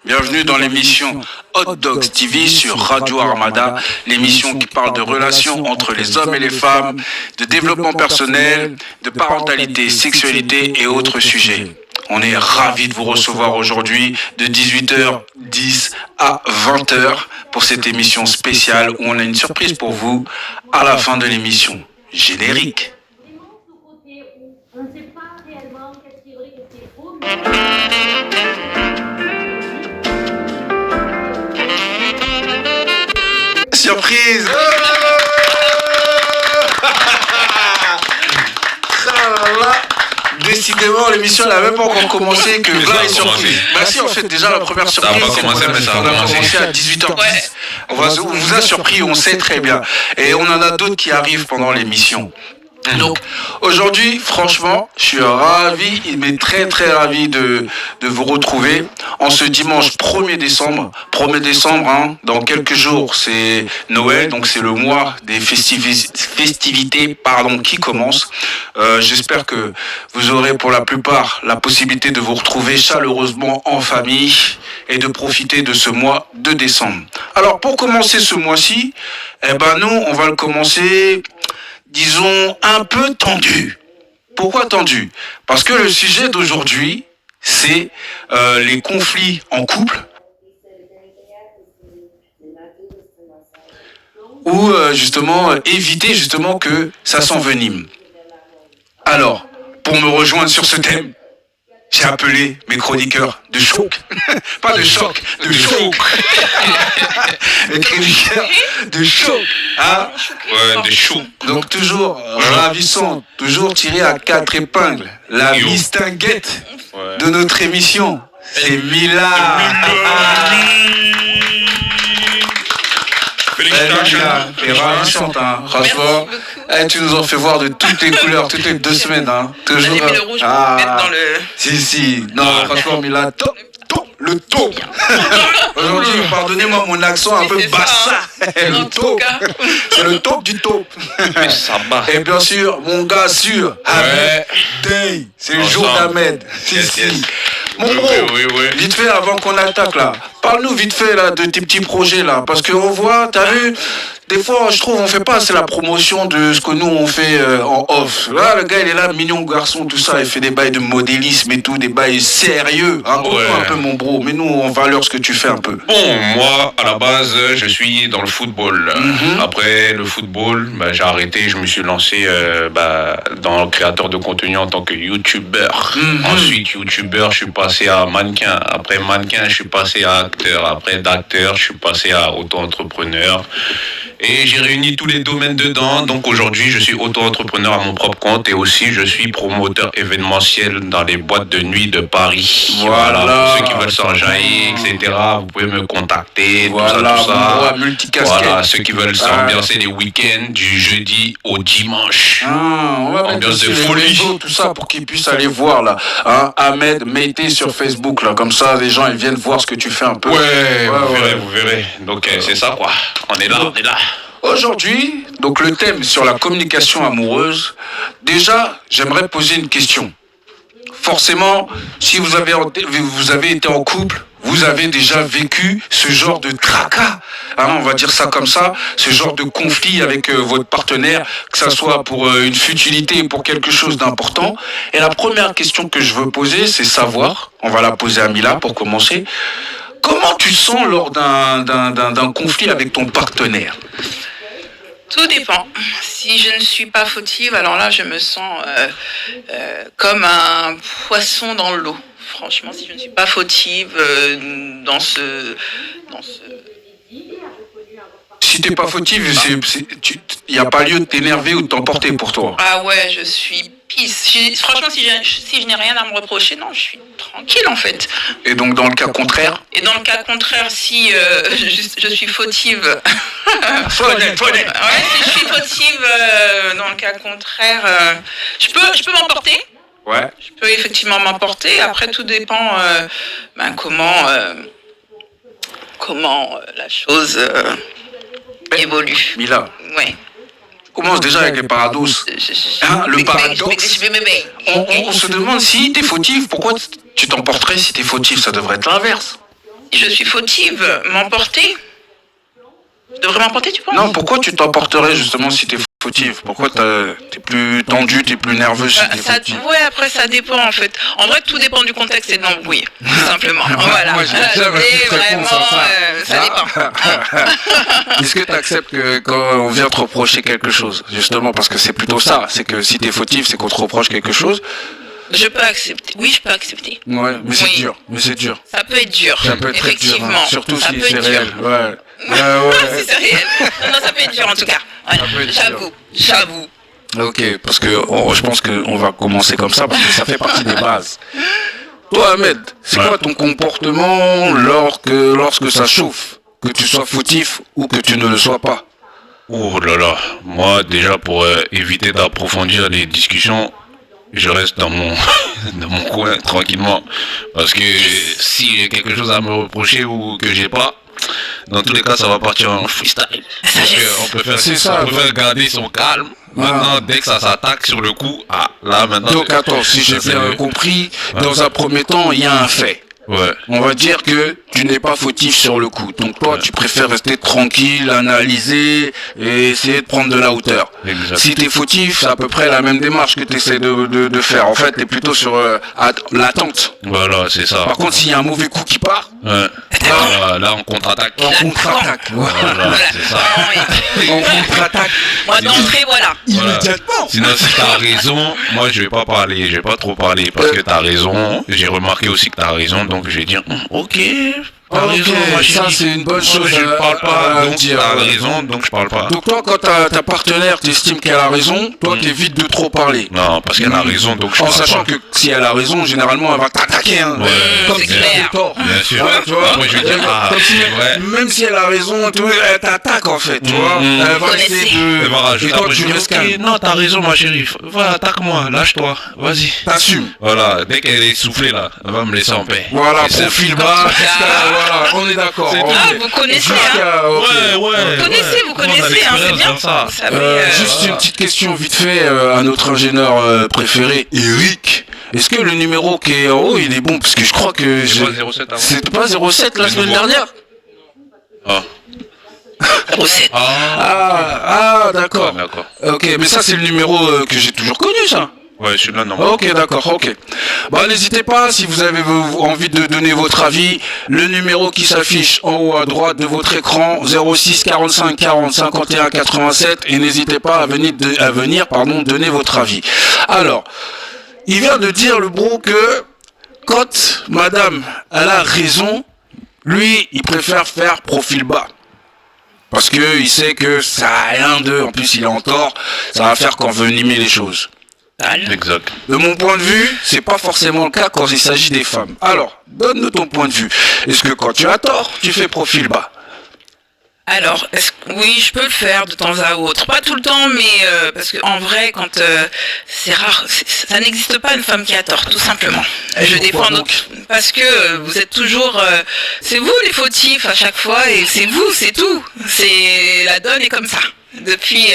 Bienvenue dans l'émission Hot Dogs TV sur Radio Armada, l'émission qui parle de relations entre les hommes et les femmes, de développement personnel, de parentalité, sexualité et autres sujets. On est ravis de vous recevoir aujourd'hui de 18h10 à 20h pour cette émission spéciale où on a une surprise pour vous à la fin de l'émission. Générique. Surprise! Décidément, l'émission n'a même pas encore commencé que là est surprise. Bah si, en fait, déjà la première surprise, ça va pas commencer, mais ça va commencer à 18h10. Ouais. On vous a surpris, on sait très bien. Et on en a d'autres qui arrivent pendant l'émission. Donc aujourd'hui, franchement, je suis ravi, mais très très ravi de vous retrouver en ce dimanche 1er décembre. 1er décembre, hein, dans quelques jours, c'est Noël, donc c'est le mois des festivités qui commence. J'espère que vous aurez pour la plupart la possibilité de vous retrouver chaleureusement en famille et de profiter de ce mois de décembre. Alors pour commencer ce mois-ci, nous, on va le commencer... disons, un peu tendu. Pourquoi tendu? Parce que le sujet d'aujourd'hui, c'est les conflits en couple ou justement éviter justement que ça s'envenime. Alors, pour me rejoindre sur ce thème, j'ai appelé mes chroniqueurs de choc. Pas de choc, de choc. Mes chroniqueurs de choc. Hein? Ouais, de choc. Donc toujours ravissant, toujours tiré à 4 épingles. La mistinguette de notre émission, c'est Mila. Et ravissante, hein. Franchement, tu nous en fais voir de toutes les couleurs, toutes les 2 semaines, hein. Toujours. J'ai mis le rouge pour mettre dans le. Si. Non, franchement, Mila, le top. Aujourd'hui, pardonnez-moi mon accent un peu bassin. Le top. C'est le top du top. Et bien sûr, mon gars sûr, Ahmed Day. C'est le jour d'Ahmed. Si. Mon bro, vite fait avant qu'on attaque là, parle-nous vite fait là de tes petits projets là, parce qu'on voit, t'as vu, des fois je trouve on fait pas assez la promotion de ce que nous on fait en off. Là le gars il est là, mignon garçon, tout ça, il fait des bails de modélisme et tout, des bails sérieux, hein, un peu mon bro, mais nous on valeur ce que tu fais un peu. Bon, moi à la base je suis dans le football. Après le football, j'ai arrêté, je me suis lancé dans le créateur de contenu en tant que youtubeur. Ensuite youtubeur, je suis passé à mannequin. Après mannequin, je suis passé à acteur. Après d'acteur, je suis passé à auto-entrepreneur. Et j'ai réuni tous les domaines dedans. Donc aujourd'hui, je suis auto-entrepreneur à mon propre compte et aussi je suis promoteur événementiel dans les boîtes de nuit de Paris. Voilà. Pour ceux qui veulent s'enjailler, etc. Vous pouvez me contacter. Tout ça. Voilà. Ceux qui veulent s'ambiancer les week-ends du jeudi au dimanche. Ambiance de folie. Tout ça pour qu'ils puissent aller voir là. Hein, Ahmed, mettez sur Facebook là. Comme ça, les gens ils viennent voir ce que tu fais un peu. Vous verrez. Donc c'est ça quoi. On est là. Aujourd'hui, donc le thème sur la communication amoureuse, déjà, j'aimerais poser une question. Forcément, si vous avez été en couple, vous avez déjà vécu ce genre de tracas, hein, on va dire ça comme ça, ce genre de conflit avec votre partenaire, que ça soit pour une futilité ou pour quelque chose d'important. Et la première question que je veux poser, c'est savoir, on va la poser à Mila pour commencer, comment tu sens lors d'un conflit avec ton partenaire? Tout dépend. Si je ne suis pas fautive, alors là, je me sens comme un poisson dans l'eau. Franchement, si je ne suis pas fautive dans ce... Si t'es pas fautive, il n'y a pas lieu de t'énerver ou de t'emporter pour toi. Ah ouais, je suis pisse. Franchement, si je n'ai rien à me reprocher, non, je suis tranquille en fait. Et donc dans le cas contraire? Et dans le cas contraire, si je suis fautive... Ouais, si je suis fautive, dans le cas contraire, je peux m'emporter. Ouais. Je peux effectivement m'emporter. Après, tout dépend comment la chose évolue. Mila. Ouais. Commence déjà avec les paradoxes. Le paradoxe. On se demande si t'es fautif, pourquoi tu t'emporterais si t'es fautif? Ça devrait être l'inverse. Si je suis fautive, m'emporter. Je devrais m'emporter, tu penses? Non, pourquoi tu t'emporterais justement si t'es fautive? Pourquoi t'es plus tendu, t'es plus nerveux si t'es fautive? Ouais, après ça dépend en fait. En vrai, tout dépend du contexte et de l'embrouille, tout simplement. Voilà. Moi, j'ai déjà ma petite réponse à ça. Ça dépend. Est-ce que tu acceptes que quand on vient te reprocher quelque chose, justement, parce que c'est plutôt ça, c'est que si t'es fautif, c'est qu'on te reproche quelque chose. Je peux accepter. Oui, je peux accepter. Ouais, mais c'est Oui. dur. Mais c'est dur. Ça peut être dur. Ça peut être très dur, effectivement. hein, surtout Ça si peut c'est être dur. réel. Ouais. Si c'est réel. Non, ça peut être dur en tout cas. Ouais, Ça peut être j'avoue. Ok, parce que je pense qu'on va commencer comme ça, parce que ça fait partie des bases. Toi, Ahmed, c'est quoi ton comportement lorsque ça chauffe? Que tu sois fautif ou que tu ne le sois pas? Oh là là, moi déjà pour éviter d'approfondir les discussions, je reste dans mon dans mon coin tranquillement. Parce que si j'ai quelque chose à me reprocher ou que j'ai pas, dans tous les cas ça va partir en freestyle. Parce qu'on peut faire garder son calme. Maintenant, dès que ça s'attaque sur le coup, là maintenant. Donc attends, si j'ai bien compris, dans un premier temps, il y a un fait. Ouais. On va dire que tu n'es pas fautif sur le coup. Donc toi, tu préfères rester tranquille, analyser et essayer de prendre de la hauteur. Exact. Si tu es fautif, c'est à peu près la même démarche que tu essaies de faire. En fait, tu es plutôt sur l'attente. Voilà, c'est ça. Par contre, s'il y a un mauvais coup qui part, Ouais. Là, on contre-attaque. on contre-attaque. Voilà, c'est ça. On contre-attaque Moi d'entrée, voilà. immédiatement. Sinon, si t'as raison, moi je vais pas parler, je vais pas trop parler parce que t'as raison. J'ai remarqué aussi que t'as raison, donc je vais dire ok. T'as raison, ma chérie. Ça c'est une bonne chose Je parle pas, donc dire. t'as raison, donc je parle pas. Donc toi, quand ta partenaire t'estime qu'elle a raison, toi t'évites de trop parler. Non, parce qu'elle a raison, donc je En parle sachant pas. que si elle a raison, généralement elle va t'attaquer. Hein. Ouais, Comme c'est si elle clair. avait tort. Bien sûr. Ouais, tu vois, Moi, je vais dire, comme si, c'est vrai. même si elle a raison, elle t'attaque en fait, tu vois. Elle va Connaissez. essayer Elle de. va rajouter Et toi après, tu je dis, restes ok, calme. non, t'as raison, ma chérie. Va, attaque-moi, lâche-toi, vas-y. T'assumes. Voilà, dès qu'elle est soufflée là, elle va me laisser en paix. Voilà, Et c'est- profil bas, voilà, on est d'accord. C'est ok. Ah, vous connaissez, Jusqu'à- ok. Vous connaissez, hein, c'est bien. Ça. Vous savez, Juste une petite question vite fait à notre ingénieur préféré, Eric. Est-ce que le numéro qui est en haut, il est bon? Parce que je crois que... C'est pas 07 avant. C'était pas 07 la Le semaine nouveau. dernière? Ah, recette. D'accord. d'accord. Ok, mais ça c'est le numéro que j'ai toujours connu, ça. Ouais, celui-là, non. Ok, d'accord, ok. Bah n'hésitez pas, si vous avez envie de donner votre avis, le numéro qui s'affiche en haut à droite de votre écran, 06 45 40 51 87, et n'hésitez pas à venir donner votre avis. Alors, il vient de dire le bro que quand madame elle a raison, lui il préfère faire profil bas. Parce que il sait que ça a rien de, en plus il est en tort, ça va faire qu'envenimer les choses. Exact. De mon point de vue, c'est pas forcément le cas quand il s'agit des femmes. Alors, donne-nous ton point de vue. Est-ce que quand tu as tort, tu fais profil bas? Alors, oui, je peux le faire de temps à autre. Pas tout le temps, mais parce que en vrai, quand c'est rare, ça n'existe pas une femme qui a tort, tout simplement. Je défends donc parce que vous êtes toujours, c'est vous les fautifs à chaque fois, et c'est vous, c'est tout. C'est la donne est comme ça depuis